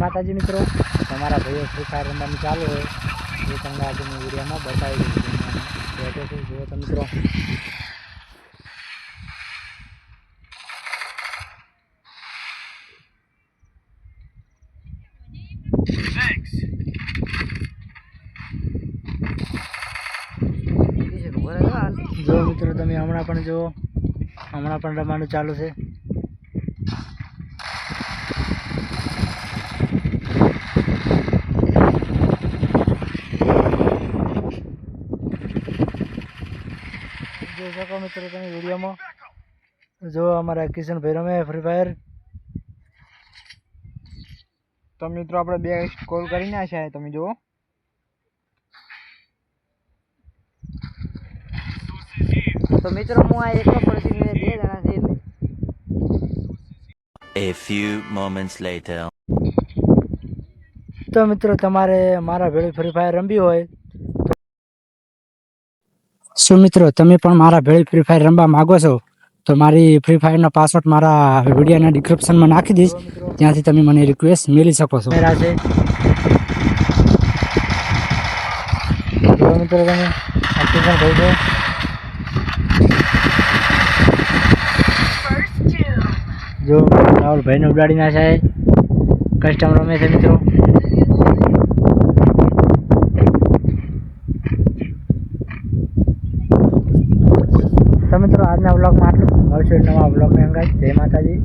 માતાજી મિત્રો, તમારા ભાઈઓ ફ્રી ફાયર રમવાનું ચાલુ હોય એ તમને આજે હું વિડીયોમાં બતાવી દઈશ. જુઓ તો મિત્રો, જો મિત્રો તમે હમણાં પણ જુઓ, હમણાં પણ રમવાનું ચાલુ છે. જોઈ શકો મિત્રો તમે વિડીયોમાં, જો અમારા કિશનભાઈ રમે ફ્રી ફાયર. તો મિત્રો આપણે 2 કોલ કરીને છે, તમે જુઓ. તો મિત્રો હું આ એકલો પડશે ને 2 જણા છે. A few moments later. તો મિત્રો તમારે મારા ભેળી ફ્રી ફાયર રમવી હોય શું મિત્રો તમે પણ મારા ભેળી ફ્રી ફાયર રમવા માંગો છો તો મારી ફ્રી ફાયરનો પાસવર્ડ મારા વિડીયોના ડિસ્ક્રિપ્શનમાં નાખી દઈશ, ત્યાંથી તમે મને રિક્વેસ્ટ મેળવી શકો છો. મિત્રો તમે ભાઈ છો, જો રાહુલ ભાઈને ઉડાડી નાખ્યા છે. કસ્ટમ રમે છે મિત્રો. તો મિત્રો આજના વ્લોગમાં આટલું. મળશું નવા વ્લોગની અંગાજ. જય માતાજી.